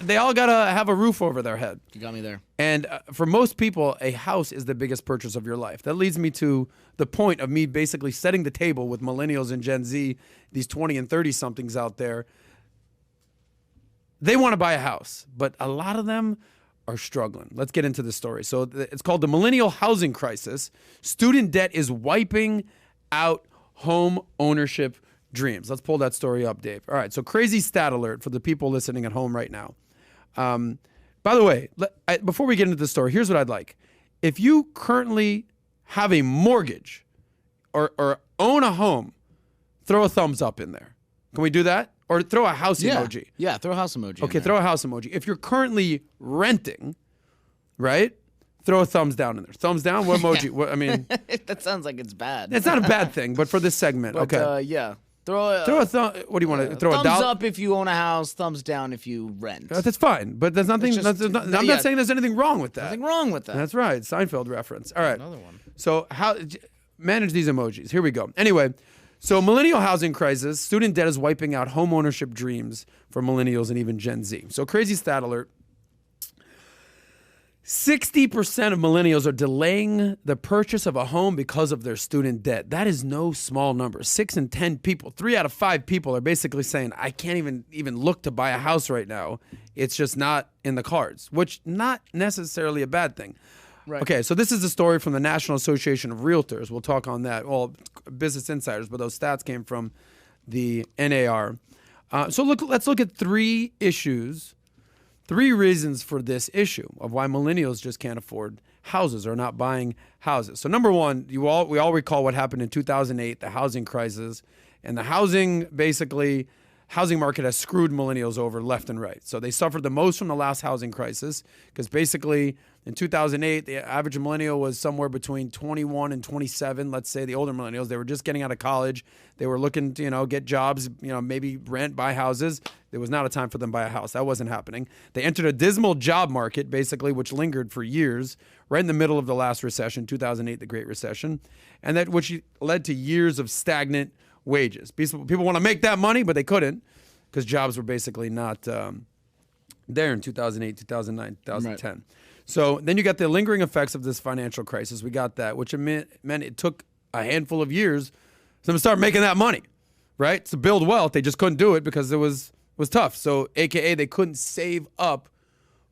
they all gotta have a roof over their head. You got me there. And for most people, a house is the biggest purchase of your life. That leads me to the point of me basically setting the table with millennials and Gen Z, these 20 and 30 somethings out there. They want to buy a house, but a lot of them are struggling. Let's get into the story. So it's called the millennial housing crisis. Student debt is wiping out home ownership dreams. Let's pull that story up, Dave. All right, so crazy stat alert for the people listening at home right now. By the way, before we get into the story, here's what I'd like. If you currently have a mortgage or own a home, throw a thumbs up in there. Can we do that? Or throw a house emoji. Yeah, throw a house emoji. Okay, throw a house emoji. If you're currently renting, right? Throw a thumbs down in there. Thumbs down? What emoji? What, I mean, that sounds like it's bad. It's not a bad thing, but for this segment, But, okay. yeah. Throw a thumb. What do you want to throw? thumbs a dollar up if you own a house. Thumbs down if you rent. That's fine, but there's nothing. It's just- I'm yeah. not saying there's anything wrong with that. Nothing wrong with that. That's right. Seinfeld reference. All right. Another one. So how manage these emojis? Here we go. Anyway, so millennial housing crisis. Student debt is wiping out home ownership dreams for millennials and even Gen Z. So crazy stat alert. 60% of millennials are delaying the purchase of a home because of their student debt. That is no small number. 6 in 10 people, 3 out of 5 people are basically saying, I can't even look to buy a house right now. It's just not in the cards, which not necessarily a bad thing. Right. Okay, so this is a story from the National Association of Realtors. We'll talk on that. Well, Business Insiders, but those stats came from the NAR. So let's look at 3 issues. 3 reasons for this issue of why millennials just can't afford houses or not buying houses. So number one, we all recall what happened in 2008, the housing crisis, and the housing market has screwed millennials over left and right. So they suffered the most from the last housing crisis because basically in 2008, the average millennial was somewhere between 21 and 27. Let's say the older millennials, they were just getting out of college. They were looking to, get jobs, maybe rent, buy houses. There was not a time for them to buy a house. That wasn't happening. They entered a dismal job market, basically, which lingered for years, right in the middle of the last recession, 2008, the Great Recession, and which led to years of stagnant wages. People want to make that money, but they couldn't because jobs were basically not there in 2008, 2009, 2010. Right. So then you got the lingering effects of this financial crisis. We got that, which meant it took a handful of years for them to start making that money, right? To build wealth. They just couldn't do it because it was tough. So AKA they couldn't save up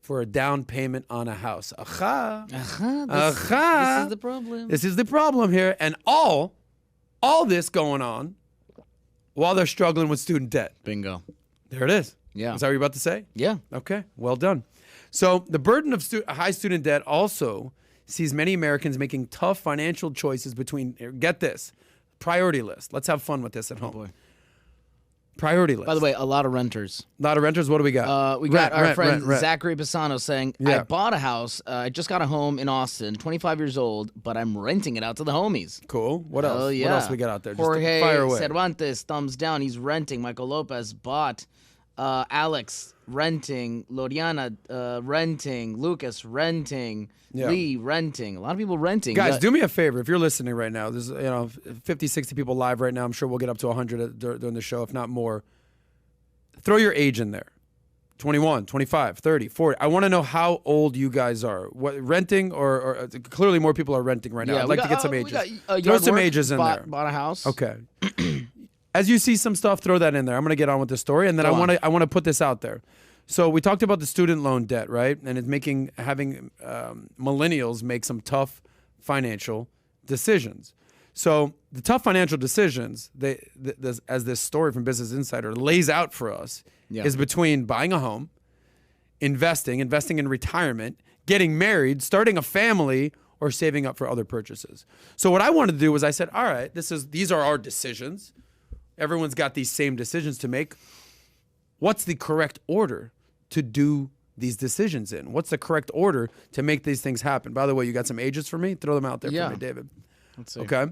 for a down payment on a house. Aha. This is the problem. This is the problem here. And all this going on while they're struggling with student debt. Bingo. There it is. Yeah. Is that what you're about to say? Yeah. Okay. Well done. So the burden of high student debt also sees many Americans making tough financial choices between, get this, priority list. Let's have fun with this at home. Boy. Priority list. By the way, a lot of renters. A lot of renters. What do we got? We got our friend rent. Zachary Pisano saying, I bought a house. I just got a home in Austin, 25 years old, but I'm renting it out to the homies. Cool. What else? Oh, yeah. What else we got out there? Jorge Just fire away. Cervantes, thumbs down. He's renting. Michael Lopez bought. Alex, renting. Loriana, renting. Lucas, renting. Yeah. Lee, renting. A lot of people renting. Guys, do me a favor. If you're listening right now, there's 50, 60 people live right now. I'm sure we'll get up to 100 during the show, if not more. Throw your age in there. 21, 25, 30, 40. I want to know how old you guys are. What, renting or clearly more people are renting right now. I'd like to get some ages. Throw some ages in there. Bought a house. Okay. As you see some stuff, throw that in there. I'm going to get on with the story, and then I want to put this out there. So we talked about the student loan debt, right? And it's having millennials make some tough financial decisions. So the tough financial decisions, as this story from Business Insider lays out for us, is between buying a home, investing in retirement, getting married, starting a family, or saving up for other purchases. So what I wanted to do was I said, all right, these are our decisions. Everyone's got these same decisions to make. What's the correct order to do these decisions in? What's the correct order to make these things happen? By the way, you got some ages for me? Throw them out there for me, David. Let's see. Okay.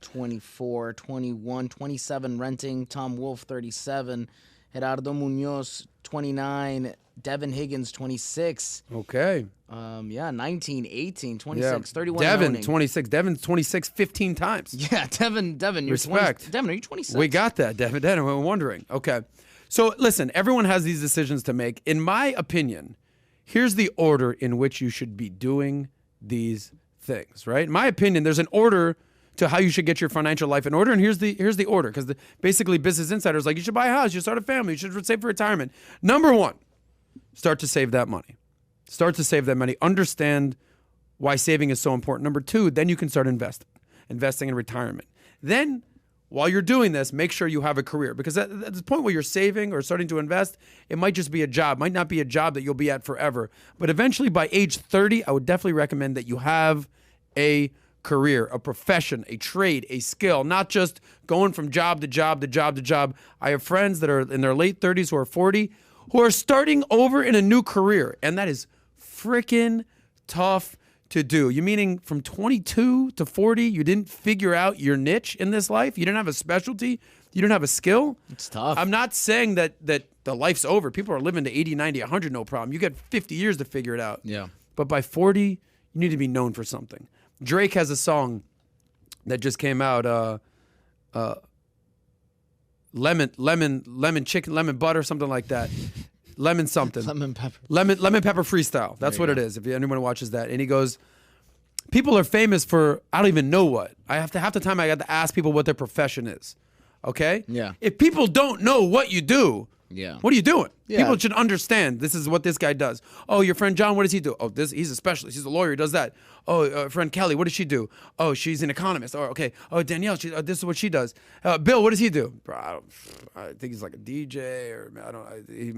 24, 21, 27 renting. Tom Wolf, 37. Gerardo Munoz, 29. Devin Higgins, 26. Okay. 19, 18, 26, 31. Devin, owning. 26. Devin's 26 15 times. Yeah, Devin, you're Respect. 20, Devin, are you 26? We got that, Devin. We're wondering. Okay. So listen, everyone has these decisions to make. In my opinion, here's the order in which you should be doing these things, right? In my opinion, there's an order to how you should get your financial life in order, and here's the order, because basically Business Insider is like, you should buy a house, you should start a family, you should save for retirement. Number one, start to save that money. Start to save that money. Understand why saving is so important. Number two, then you can start investing in retirement. Then, while you're doing this, make sure you have a career, because at the point where you're saving or starting to invest, it might just be a job. Might not be a job that you'll be at forever. But eventually, by age 30, I would definitely recommend that you have a career, a profession, a trade, a skill, not just going from job to job to job to job. I have friends that are in their late 30s who are 40 who are starting over in a new career, and that is freaking tough to do. You meaning from 22 to 40, you didn't figure out your niche in this life? You didn't have a specialty? You didn't have a skill? It's tough. I'm not saying that the life's over. People are living to 80, 90, 100, no problem. You got 50 years to figure it out. Yeah. But by 40, you need to be known for something. Drake has a song that just came out, lemon chicken, lemon butter, something like that. Lemon something. Lemon pepper. Lemon pepper freestyle. That's what it is. If anyone watches that, and he goes, people are famous for I don't even know what. I have to half the time I got to ask people what their profession is. Okay. Yeah. If people don't know what you do, yeah, what are you doing? Yeah. People should understand this is what this guy does. Oh, your friend John, what does he do? Oh, he's a specialist. He's a lawyer. He does that. Oh, friend Kelly, what does she do? Oh, she's an economist. Oh, okay. Oh, Danielle, this is what she does. Bill, what does he do? Bro, I think he's like a DJ, or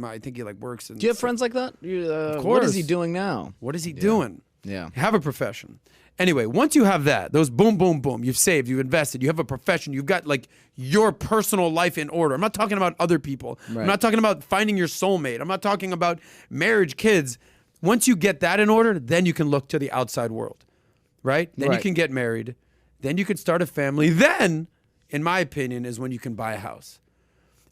I think he like works. Do you have friends like that? Of course. What is he doing now? What is he doing? Yeah. Have a profession. Anyway, once you have that, those boom, boom, boom, you've saved, you've invested, you have a profession, you've got like your personal life in order. I'm not talking about other people. Right. I'm not talking about finding your soulmate. I'm not talking about marriage, kids. Once you get that in order, then you can look to the outside world, right? Then you can get married. Then you can start a family. Then, in my opinion, is when you can buy a house.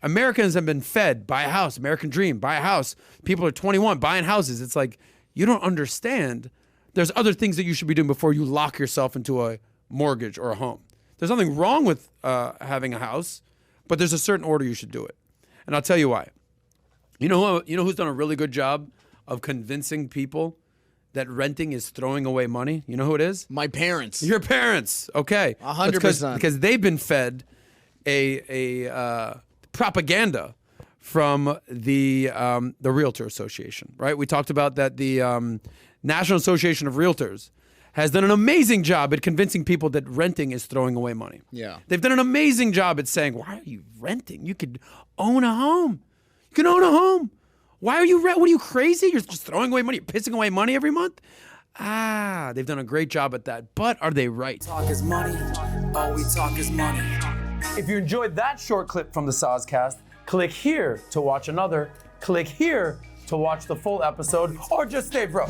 Americans have been fed, buy a house, American dream, buy a house. People are 21, buying houses. It's like, you don't understand. There's other things that you should be doing before you lock yourself into a mortgage or a home. There's nothing wrong with having a house, but there's a certain order you should do it. And I'll tell you why. You know who's done a really good job of convincing people that renting is throwing away money? You know who it is? My parents. Your parents. Okay. 100%. Because they've been fed a propaganda from the Realtor Association, right? We talked about that the National Association of Realtors has done an amazing job at convincing people that renting is throwing away money. Yeah. They've done an amazing job at saying, why are you renting? You could own a home. You can own a home. Why are you What are you, crazy? You're just throwing away money. You're pissing away money every month? They've done a great job at that. But are they right? Talk is money. All we talk is money. If you enjoyed that short clip from the Soscast, click here to watch another. Click here to watch the full episode, or just stay broke.